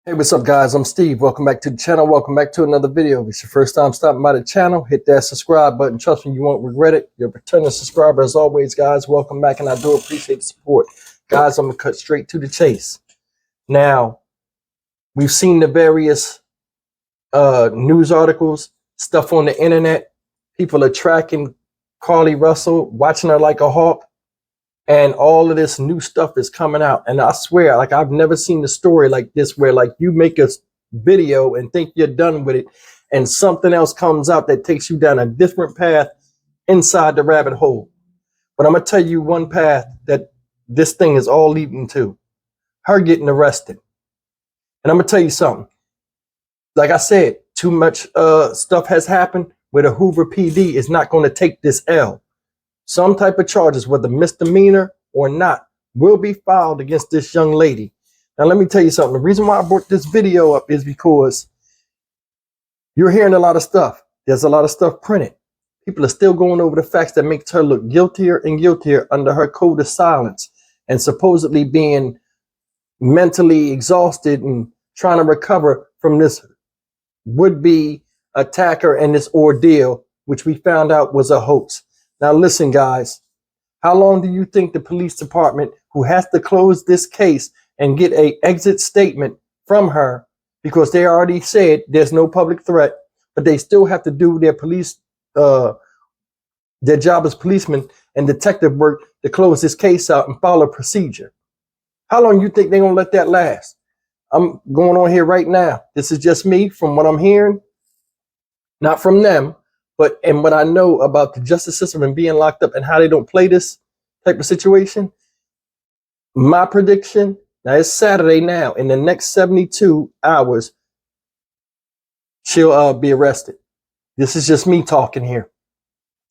Hey, what's up guys? I'm Steve. Welcome back to the channel. Welcome back to another video. If it's your first time stopping by the channel, hit that subscribe button. Trust me, you won't regret it. You're a returning subscriber as always, guys. Welcome back, and I do appreciate the support. Guys, I'm going to cut straight to the chase. Now, we've seen the various news articles, stuff on the internet. People are tracking Carlee Russell, watching her like a hawk. And all of this new stuff is coming out. And I swear, like, I've never seen a story like this where, like, you make a video and think you're done with it, and something else comes out that takes you down a different path inside the rabbit hole. But I'm going to tell you one path that this thing is all leading to. Her getting arrested. And I'm going to tell you something. Like I said, too much stuff has happened where the Hoover Pd is not going to take this L. Some type of charges, whether misdemeanor or not, will be filed against this young lady. Now, let me tell you something. The reason why I brought this video up is because you're hearing a lot of stuff. There's a lot of stuff printed. People are still going over the facts that makes her look guiltier and guiltier under her code of silence and supposedly being mentally exhausted and trying to recover from this would-be attacker and this ordeal, which we found out was a hoax. Now, listen, guys, how long do you think the police department, who has to close this case and get an exit statement from her, because they already said there's no public threat, but they still have to do their police, their job as policemen and detective work to close this case out and follow procedure? How long do you think they're going to let that last? I'm going on here right now. This is just me from what I'm hearing, not from them. And what I know about the justice system and being locked up and how they don't play this type of situation, my prediction, now it's Saturday now, in the next 72 hours, she'll be arrested. This is just me talking here.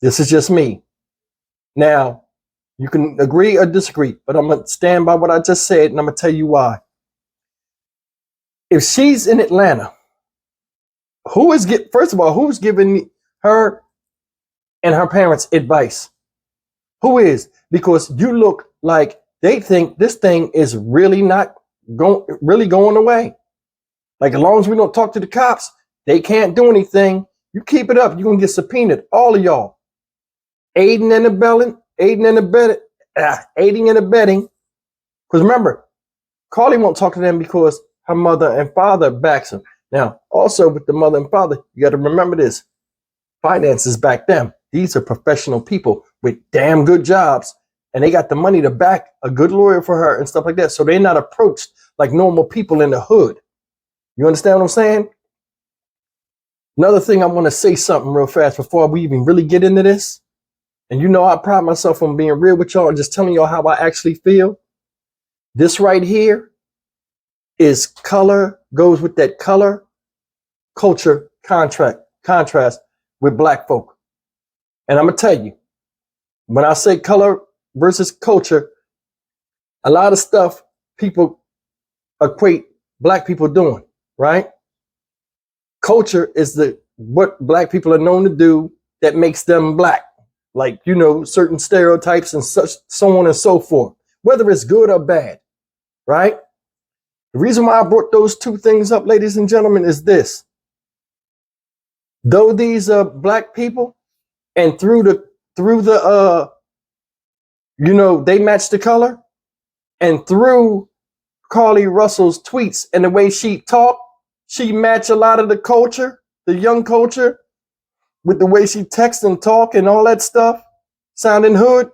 This is just me. Now, you can agree or disagree, but I'm going to stand by what I just said, and I'm going to tell you why. If she's in Atlanta, first of all, who's giving her and her parents advice? Who is? Because you look like they think this thing is really not going away. Like, as long as we don't talk to the cops, they can't do anything. You keep it up, you're gonna get subpoenaed, all of y'all. Aiding and abetting. Because remember, Carlee won't talk to them because her mother and father backs them. Now, also with the mother and father, you got to remember this. Finances back them. These are professional people with damn good jobs, and they got the money to back a good lawyer for her and stuff like that. So they're not approached like normal people in the hood. You understand what I'm saying? Another thing, I want to say something real fast before we even really get into this. And you know, I pride myself on being real with y'all and just telling y'all how I actually feel. This right here is color, goes with that color culture contrast with black folk. And I'm gonna tell you, when I say color versus culture, a lot of stuff people equate black people doing, right? Culture is what black people are known to do that makes them black. Like, you know, certain stereotypes and such, so on and so forth, whether it's good or bad, right? The reason why I brought those two things up, ladies and gentlemen, is this. Though these are black people, and through the you know, they match the color, and through Carlee Russell's tweets and the way she talked, she matched a lot of the culture, the young culture, with the way she texts and talk and all that stuff, sounding hood.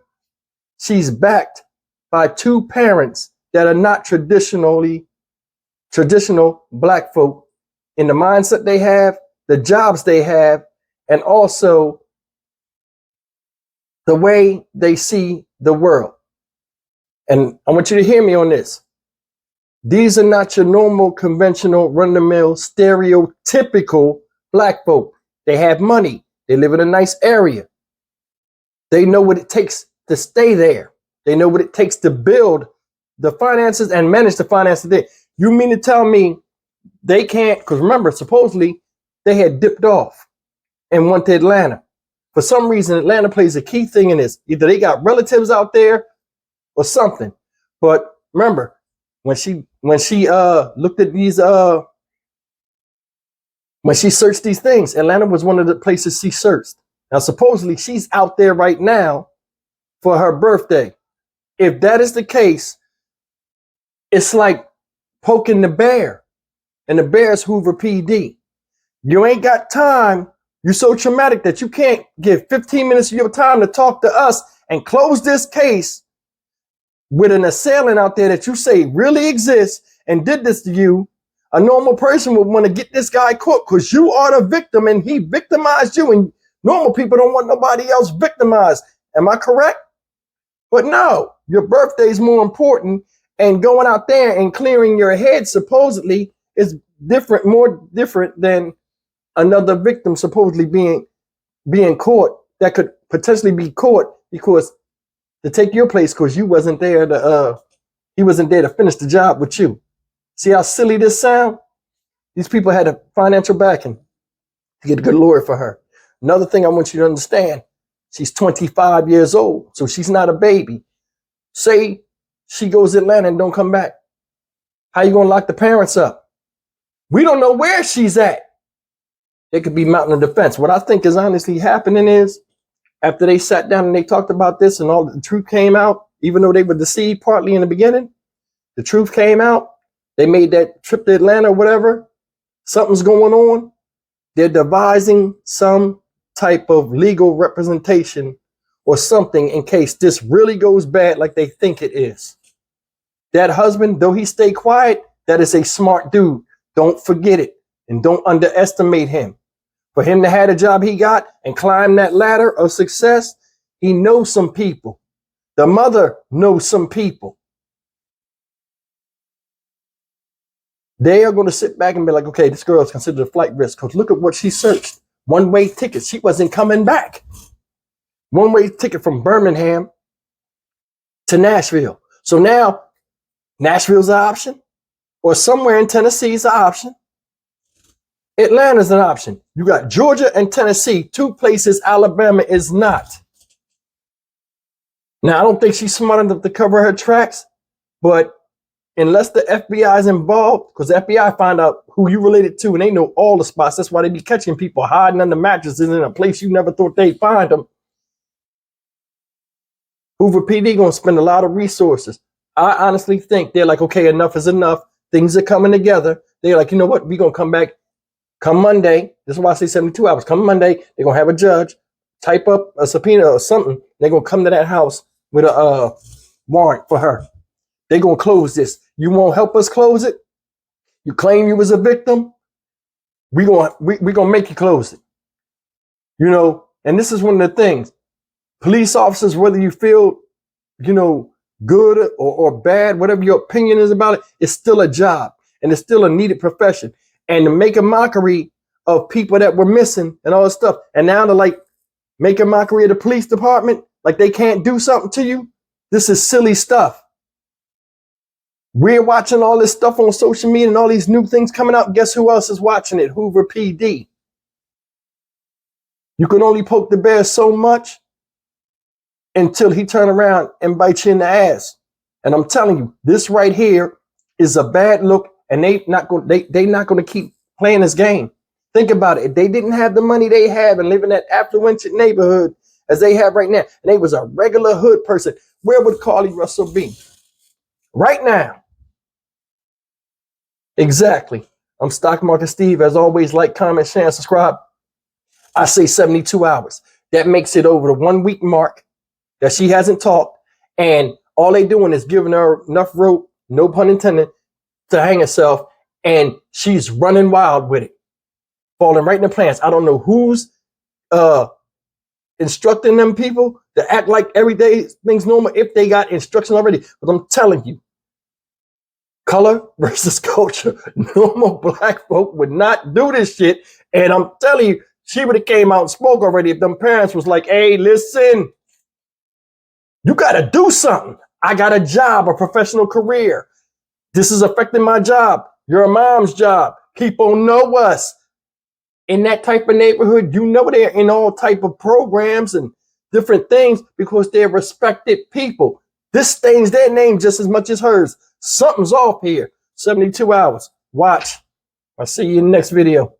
She's backed by two parents that are not traditional black folk in the mindset they have, the jobs they have, and also the way they see the world. And I want you to hear me on this. These are not your normal, conventional, run-of-the-mill, stereotypical black folk. They have money. They live in a nice area. They know what it takes to stay there. They know what it takes to build the finances and manage the finances there. You mean to tell me they can't? Because remember, supposedly, they had dipped off and went to Atlanta. For some reason, Atlanta plays a key thing in this. Either they got relatives out there or something. But remember, when she when she looked at these when she searched these things, Atlanta was one of the places she searched. Now supposedly she's out there right now for her birthday. If that is the case, it's like poking the bear, and the bear's Hoover Pd. You ain't got time. You're so traumatic that you can't give 15 minutes of your time to talk to us and close this case with an assailant out there that you say really exists and did this to you. A normal person would want to get this guy caught because you are the victim and he victimized you, and normal people don't want nobody else victimized. Am I correct? But no, your birthday is more important, and going out there and clearing your head supposedly is different, more different than another victim supposedly being caught that could potentially be caught because to take your place because you wasn't there to he wasn't there to finish the job with you. See how silly this sound? These people had a financial backing to get a good lawyer for her. Another thing I want you to understand, she's 25 years old, so she's not a baby. Say she goes to Atlanta and don't come back. How you gonna lock the parents up? We don't know where she's at. They could be mounting a defense. What I think is honestly happening is after they sat down and they talked about this and all the truth came out, even though they were deceived partly in the beginning, the truth came out. They made that trip to Atlanta or whatever. Something's going on. They're devising some type of legal representation or something in case this really goes bad like they think it is. That husband, though he stay quiet, that is a smart dude. Don't forget it and don't underestimate him. For him to have the job he got and climb that ladder of success, he knows some people. The mother knows some people. They are going to sit back and be like, okay, this girl is considered a flight risk because look at what she searched. One-way ticket. She wasn't coming back. One-way ticket from Birmingham to Nashville. So now Nashville's an option, or somewhere in Tennessee is an option. Atlanta's an option. You got Georgia and Tennessee, two places Alabama is not. Now, I don't think she's smart enough to cover her tracks, but unless the FBI is involved, because the FBI find out who you related to and they know all the spots. That's why they be catching people hiding under mattresses in a place you never thought they'd find them. Hoover Pd going to spend a lot of resources. I honestly think they're like, okay, enough is enough. Things are coming together. They're like, you know what? We're going to come back come Monday. This is why I say 72 hours. Come Monday, they're going to have a judge type up a subpoena or something. They're going to come to that house with a warrant for her. They're going to close this. You won't help us close it? You claim you was a victim? We're going to make you close it. You know, and this is one of the things. Police officers, whether you feel, you know, good or bad, whatever your opinion is about it, it's still a job and it's still a needed profession. And to make a mockery of people that were missing and all this stuff, and now to like make a mockery of the police department, like they can't do something to you, this is silly stuff. We're watching all this stuff on social media and all these new things coming out. Guess who else is watching it? Hoover Pd. You can only poke the bear so much until he turn around and bite you in the ass. And I'm telling you, this right here is a bad look, and they not going to keep playing this game. Think about it. If they didn't have the money they have and live in that affluent neighborhood as they have right now, and they was a regular hood person, where would Carlee Russell be? Right now. Exactly. I'm Stock Market Steve. As always, like, comment, share, and subscribe. I say 72 hours. That makes it over the 1 week mark that she hasn't talked, and all they doing is giving her enough rope, no pun intended, to hang herself, and she's running wild with it, falling right in the plans. I don't know who's instructing them people to act like every day things normal if they got instruction already. But I'm telling you, color versus culture. Normal black folk would not do this shit. And I'm telling you, she would have came out and spoke already if them parents was like, hey, listen, you got to do something. I got a job, a professional career. This is affecting my job. Your mom's job. People know us. In that type of neighborhood, you know they're in all type of programs and different things because they're respected people. This stains their name just as much as hers. Something's off here. 72 hours. Watch. I'll see you in the next video.